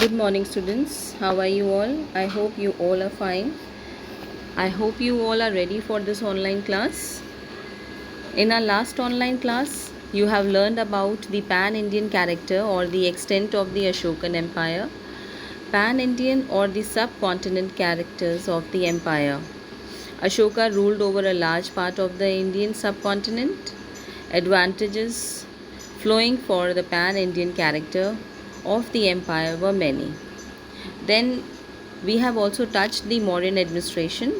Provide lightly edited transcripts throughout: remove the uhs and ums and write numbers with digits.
Good morning, students. How are you all? I hope you all are fine. I hope you all are ready for this online class. In our last online class, you have learned about the pan-Indian character or the extent of the Ashokan Empire, pan-Indian or the subcontinent characters of the empire. Ashoka ruled over a large part of the Indian subcontinent. Advantages flowing for the pan-Indian character of the empire were many. Then we have also touched the Mauryan administration,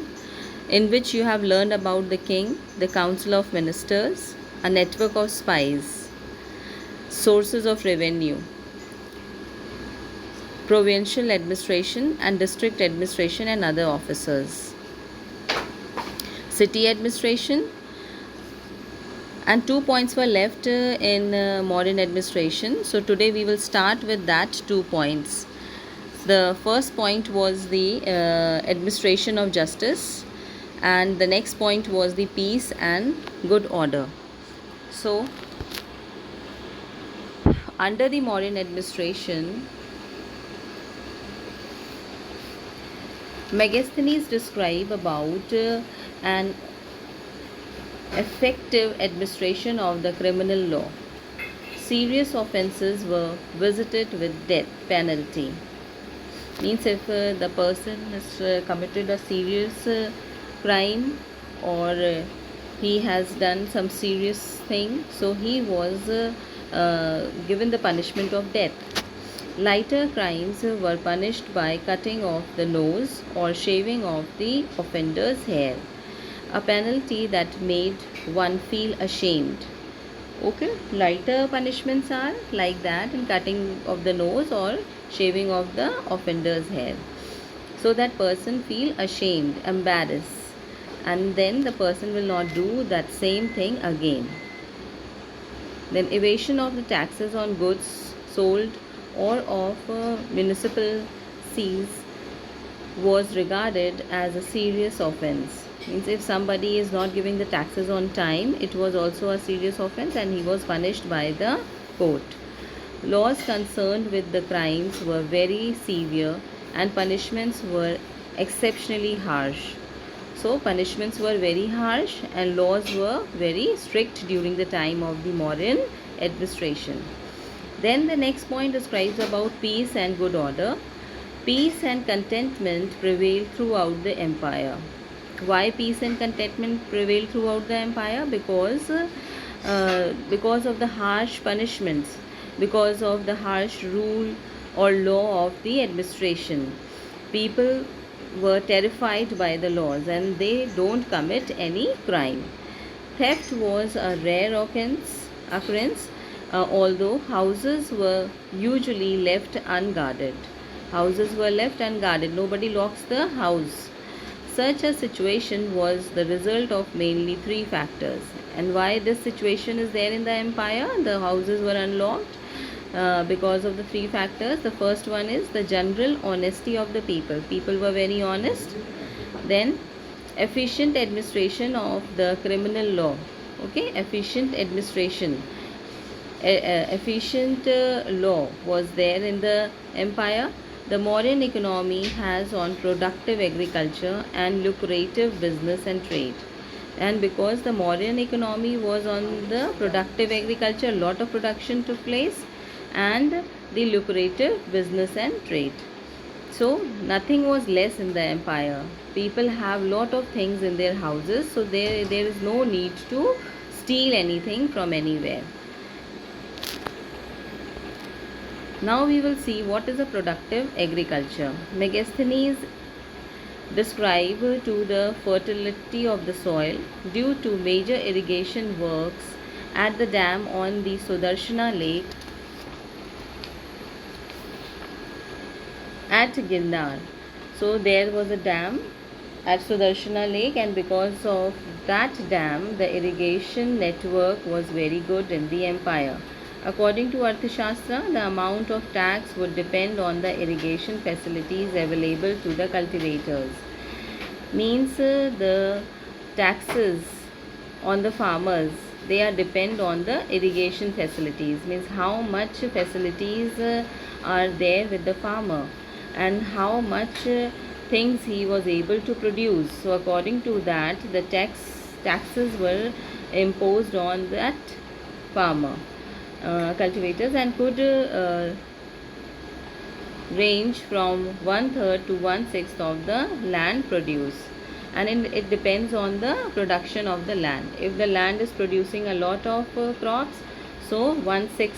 in which you have learned about the king, the council of ministers, a network of spies, sources of revenue, provincial administration and district administration and other officers, city administration, and 2 points were left in Mauryan administration. So today we will start with that 2 points. The first point was the administration of justice, and the next point was the peace and good order. So under the Mauryan administration, Megasthenes describe about an effective administration of the criminal law. Serious offences were visited with death penalty. Means if the person has committed a serious crime, or he has done some serious thing, so he was given the punishment of death. Lighter crimes were punished by cutting off the nose or shaving off the offender's hair, a penalty that made one feel ashamed. Okay, lighter punishments are like that, in cutting of the nose or shaving of the offender's hair, so that person feel ashamed, embarrassed, and then the person will not do that same thing again. Then evasion of the taxes on goods sold or of municipal sees was regarded as a serious offense. Means if somebody is not giving the taxes on time, it was also a serious offense and he was punished by the court. Laws concerned with the crimes were very severe and punishments were exceptionally harsh. So punishments were very harsh and laws were very strict during the time of the Mauryan administration. Then the next point describes about peace and good order. Peace and contentment prevailed throughout the empire. Why peace and contentment prevailed throughout the empire? Because of the harsh punishments, because of the harsh rule or law of the administration. People were terrified by the laws and they don't commit any crime. Theft was a rare occurrence, although houses were usually left unguarded. Houses were left unguarded. Nobody locks the house. Such a situation was the result of mainly three factors. And why this situation is there in the empire? The houses were unlocked because of the three factors. The first one is the general honesty of the people. People were very honest. Then efficient administration of the criminal law. Okay, efficient administration. Efficient law was there in the empire. The Mauryan economy has on productive agriculture and lucrative business and trade. And because the Mauryan economy was on the productive agriculture, a lot of production took place, and the lucrative business and trade. So nothing was less in the empire. People have lot of things in their houses, so there is no need to steal anything from anywhere. Now we will see what is a productive agriculture. Megasthenes describe to the fertility of the soil due to major irrigation works at the dam on the Sudarshana lake at Ginnar. So there was a dam at Sudarshana lake, and because of that dam the irrigation network was very good in the empire. According to Arthashastra, the amount of tax would depend on the irrigation facilities available to the cultivators. Means the taxes on the farmers, they are depend on the irrigation facilities. Means how much facilities are there with the farmer, and how much things he was able to produce. So according to that, the taxes were imposed on that farmer, cultivators, and could range from 1/3 to 1/6 of the land produce. And it depends on the production of the land. If the land is producing a lot of crops, so 1/6,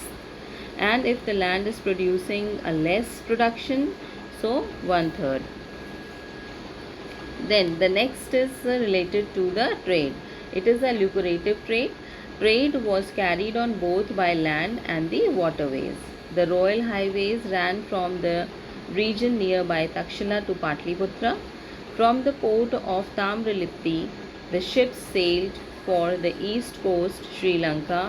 and if the land is producing a less production, so 1/3. Then the next is related to the trade. It is a lucrative trade. Trade was carried on both by land and the waterways. The royal highways ran from the region nearby Takshila to Patliputra. From the port of Tamralippi, the ships sailed for the east coast, Sri Lanka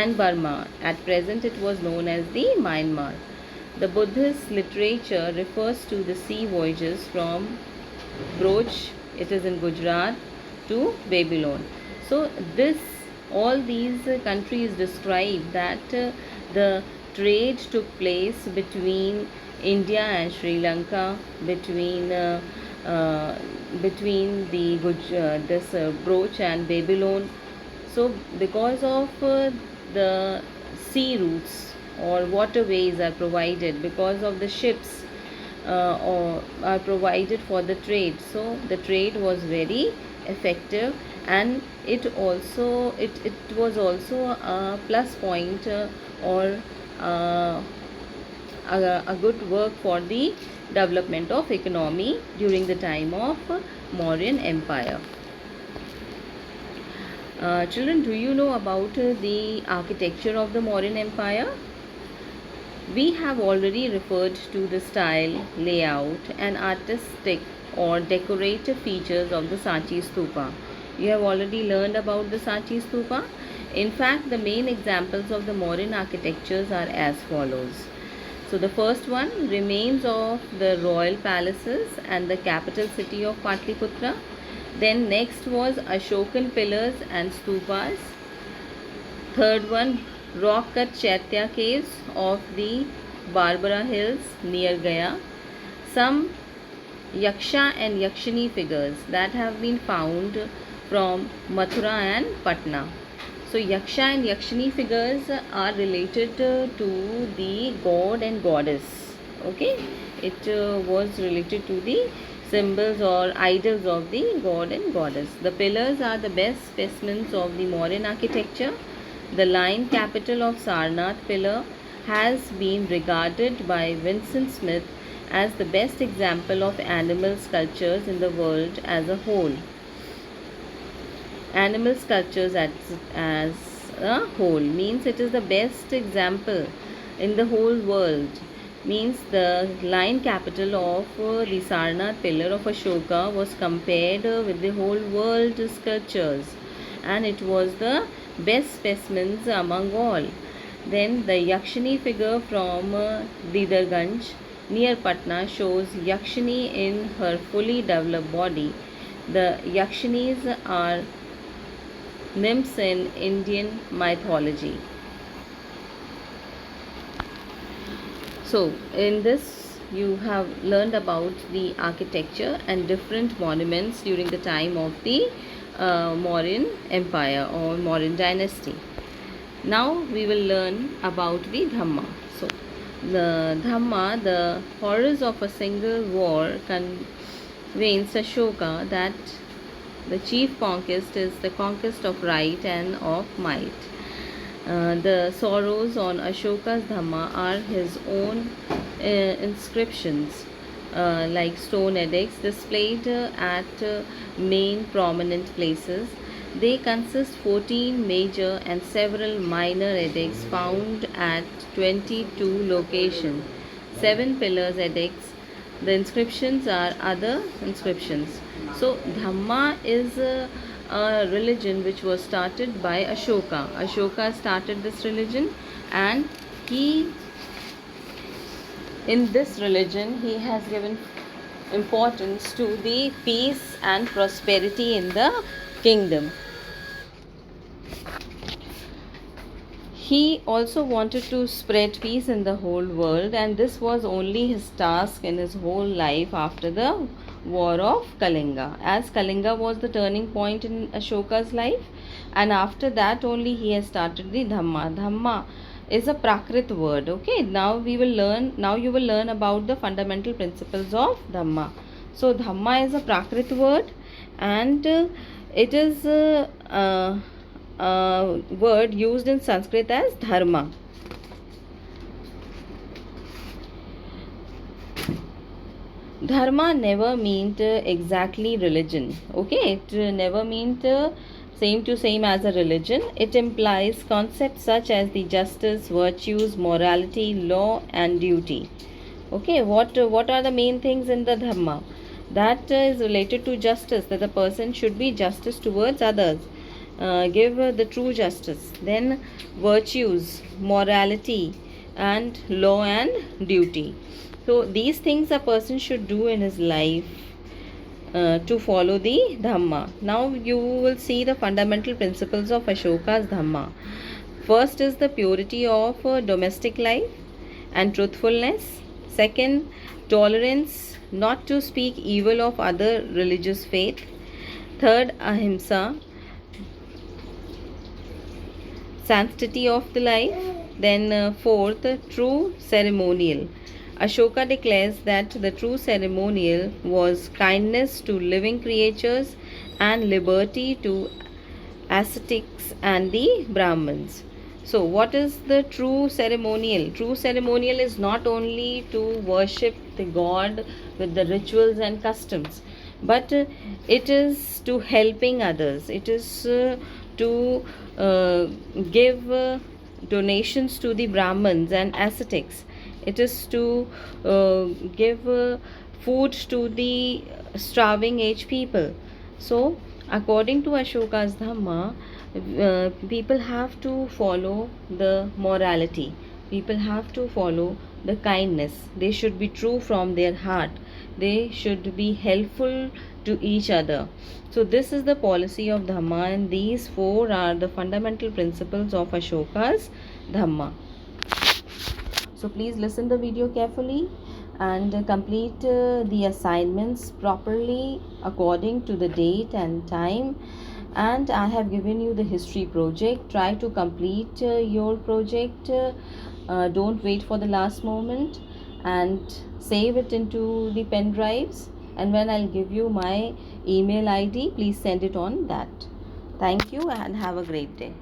and Burma. At present it was known as the Myanmar. The Buddhist literature refers to the sea voyages from Broch, it is in Gujarat, to Babylon. So all these countries describe that the trade took place between India and Sri Lanka, between the Broch and Babylon. So because of the sea routes or waterways are provided, because of the ships or are provided for the trade, so the trade was very effective, and it was also a plus point or a good work for the development of economy during the time of Mauryan Empire. Children, do you know about the architecture of the Mauryan Empire? We have already referred to the style, layout and artistic or decorative features of the Sanchi Stupa. You have already learned about the Sanchi Stupa. In fact, the main examples of the Mauryan architectures are as follows. So the first one, remains of the royal palaces and the capital city of Patliputra. Then next was Ashokan pillars and stupas. Third one, rock cut Chaitya caves of the Barbara Hills near Gaya. Some Yaksha and Yakshini figures that have been found from Mathura and Patna. So Yaksha and Yakshini figures are related to the god and goddess. Okay, it was related to the symbols or idols of the god and goddess. The pillars are the best specimens of the Mauryan architecture. The lion capital of Sarnath pillar has been regarded by Vincent Smith as the best example of animal sculptures in the world as a whole. Animal sculptures as a whole means it is the best example in the whole world. Means the lion capital of the Sarnath pillar of Ashoka was compared with the whole world sculptures, and it was the best specimens among all. Then the Yakshini figure from Didarganj near Patna shows Yakshini in her fully developed body. The Yakshinis are nymphs in Indian mythology. So in this you have learned about the architecture and different monuments during the time of the Mauryan Empire or Mauryan dynasty. Now we will learn about the Dhamma. So the Dhamma, the horrors of a single war, convinces Ashoka that the chief conquest is the conquest of right and of might. The sorrows on Ashoka's Dhamma are his own inscriptions, like stone edicts displayed at main prominent places. They consist 14 major and several minor edicts found at 22 locations. 7 pillars edicts. The inscriptions are other inscriptions. So Dhamma is a religion which was started by Ashoka. Ashoka started this religion, and in this religion he has given importance to the peace and prosperity in the kingdom. He also wanted to spread peace in the whole world, and this was only his task in his whole life after the war of Kalinga, as Kalinga was the turning point in Ashoka's life, and after that only he has started the Dhamma. Dhamma is a Prakrit word. Okay, now you will learn about the fundamental principles of Dhamma. So Dhamma is a Prakrit word, and it is word used in Sanskrit as dharma. Dharma never meant exactly religion. Okay, it never meant same as a religion. It implies concepts such as the justice, virtues, morality, law, and duty. Okay, what are the main things in the dharma? That is related to justice, that the person should be justice towards others, give the true justice. Then virtues, morality, and law and duty. So these things a person should do in his life to follow the Dhamma. Now you will see the fundamental principles of Ashoka's Dhamma. First is the purity of domestic life and truthfulness. Second, tolerance, not to speak evil of other religious faith. Third, ahimsa, sanctity of the life. Then fourth, true ceremonial. Ashoka declares that the true ceremonial was kindness to living creatures and liberty to ascetics and the Brahmins. So, what is the true ceremonial? True ceremonial is not only to worship the God with the rituals and customs, but it is to helping others. It is to give donations to the Brahmins and ascetics. It is to give food to the starving age people. So, according to Ashoka's Dhamma, people have to follow the morality. People have to follow the kindness. They should be true from their heart. They should be helpful to each other. So this is the policy of Dhamma, and these four are the fundamental principles of Ashoka's Dhamma. So please listen the video carefully and complete the assignments properly according to the date and time. And I have given you the history project. Try to complete your project. Don't wait for the last moment, and save it into the pen drives. And when I'll give you my email ID, please send it on that. Thank you and have a great day.